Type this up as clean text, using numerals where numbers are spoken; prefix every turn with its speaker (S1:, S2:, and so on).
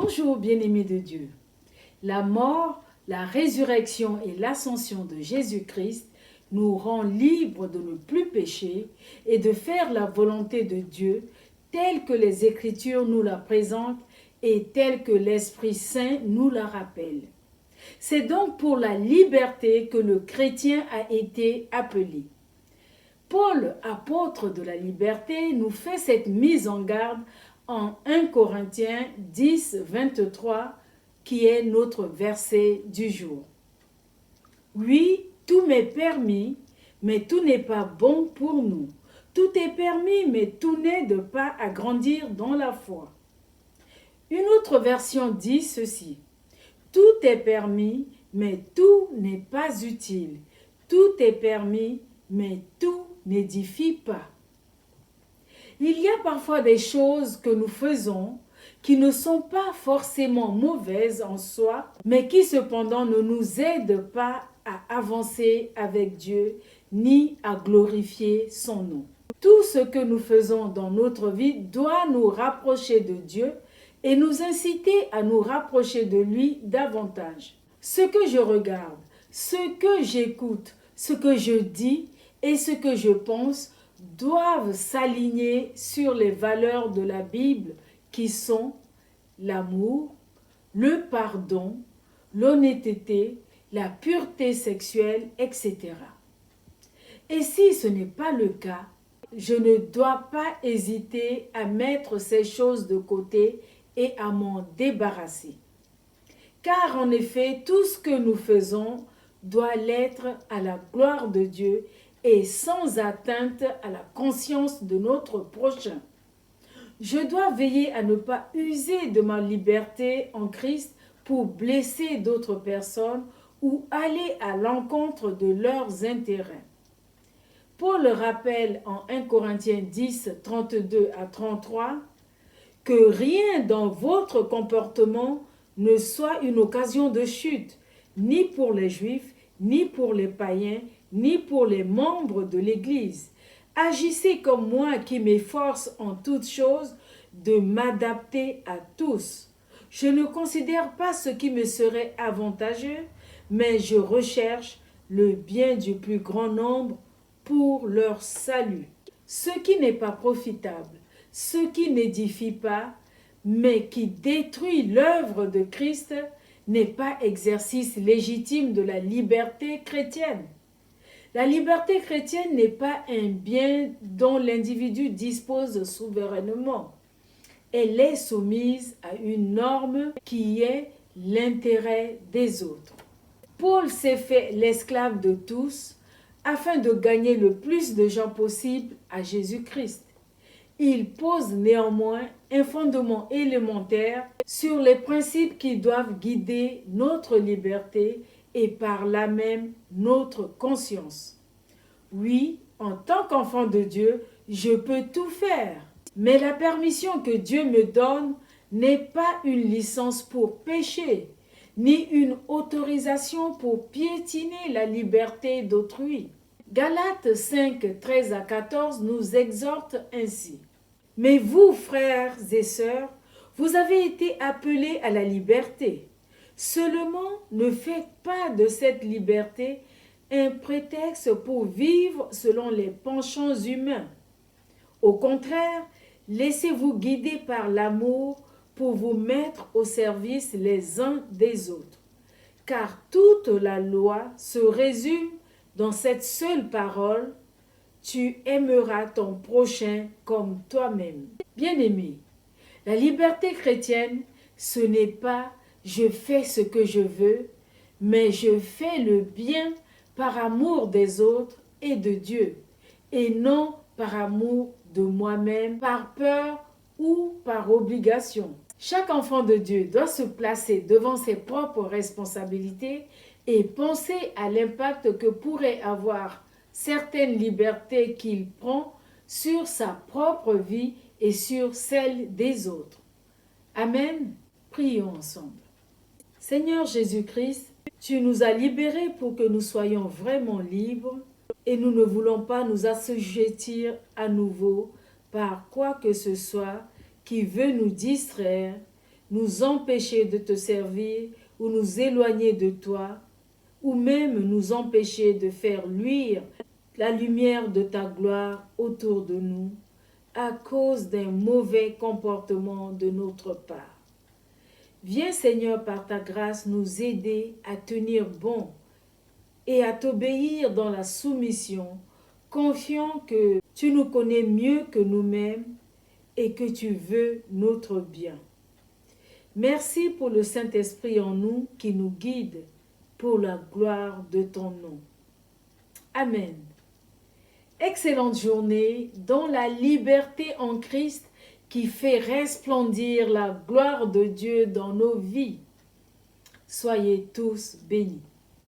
S1: Bonjour bien-aimés de Dieu. La mort, la résurrection et l'ascension de Jésus-Christ nous rend libres de ne plus pécher et de faire la volonté de Dieu telle que les Écritures nous la présentent et telle que l'Esprit Saint nous la rappelle. C'est donc pour la liberté que le chrétien a été appelé. Paul, apôtre de la liberté, nous fait cette mise en garde en 1 Corinthiens 10, 23, qui est notre verset du jour. Oui, tout m'est permis, mais tout n'est pas bon pour nous. Tout est permis, mais tout n'aide pas à grandir dans la foi. Une autre version dit ceci. Tout est permis, mais tout n'est pas utile. Tout est permis, mais tout n'édifie pas. Il y a parfois des choses que nous faisons qui ne sont pas forcément mauvaises en soi, mais qui cependant ne nous aident pas à avancer avec Dieu ni à glorifier son nom. Tout ce que nous faisons dans notre vie doit nous rapprocher de Dieu et nous inciter à nous rapprocher de lui davantage. Ce que je regarde, ce que j'écoute, ce que je dis et ce que je pense doivent s'aligner sur les valeurs de la Bible qui sont l'amour, le pardon, l'honnêteté, la pureté sexuelle, etc. Et si ce n'est pas le cas, je ne dois pas hésiter à mettre ces choses de côté et à m'en débarrasser. Car en effet, tout ce que nous faisons doit l'être à la gloire de Dieu et sans atteinte à la conscience de notre prochain. Je dois veiller à ne pas user de ma liberté en Christ pour blesser d'autres personnes ou aller à l'encontre de leurs intérêts. Paul rappelle en 1 Corinthiens 10, 32 à 33 que rien dans votre comportement ne soit une occasion de chute, ni pour les Juifs, ni pour les païens, ni pour les membres de l'Église. Agissez comme moi qui m'efforce en toutes choses de m'adapter à tous. Je ne considère pas ce qui me serait avantageux, mais je recherche le bien du plus grand nombre pour leur salut. Ce qui n'est pas profitable, ce qui n'édifie pas, mais qui détruit l'œuvre de Christ, n'est pas exercice légitime de la liberté chrétienne. La liberté chrétienne n'est pas un bien dont l'individu dispose souverainement. Elle est soumise à une norme qui est l'intérêt des autres. Paul s'est fait l'esclave de tous afin de gagner le plus de gens possible à Jésus-Christ. Il pose néanmoins un fondement élémentaire sur les principes qui doivent guider notre liberté et par là même notre conscience. Oui, en tant qu'enfant de Dieu, je peux tout faire, mais la permission que Dieu me donne n'est pas une licence pour pécher, ni une autorisation pour piétiner la liberté d'autrui. Galates 5, 13 à 14 nous exhorte ainsi. Mais vous, frères et sœurs, vous avez été appelés à la liberté. Seulement, ne faites pas de cette liberté un prétexte pour vivre selon les penchants humains. Au contraire, laissez-vous guider par l'amour pour vous mettre au service les uns des autres. Car toute la loi se résume dans cette seule parole: tu aimeras ton prochain comme toi-même. Bien-aimé, la liberté chrétienne, ce n'est pas je fais ce que je veux, mais je fais le bien par amour des autres et de Dieu, et non par amour de moi-même, par peur ou par obligation. Chaque enfant de Dieu doit se placer devant ses propres responsabilités et penser à l'impact que pourrait avoir certaines libertés qu'il prend sur sa propre vie et sur celle des autres. Amen. Prions ensemble. Seigneur Jésus-Christ, tu nous as libérés pour que nous soyons vraiment libres et nous ne voulons pas nous assujettir à nouveau par quoi que ce soit qui veut nous distraire, nous empêcher de te servir ou nous éloigner de toi, ou même nous empêcher de faire luire la lumière de ta gloire autour de nous à cause d'un mauvais comportement de notre part. Viens Seigneur par ta grâce nous aider à tenir bon et à t'obéir dans la soumission, confiant que tu nous connais mieux que nous-mêmes et que tu veux notre bien. Merci pour le Saint-Esprit en nous qui nous guide pour la gloire de ton nom. Amen. Excellente journée dans la liberté en Christ qui fait resplendir la gloire de Dieu dans nos vies. Soyez tous bénis.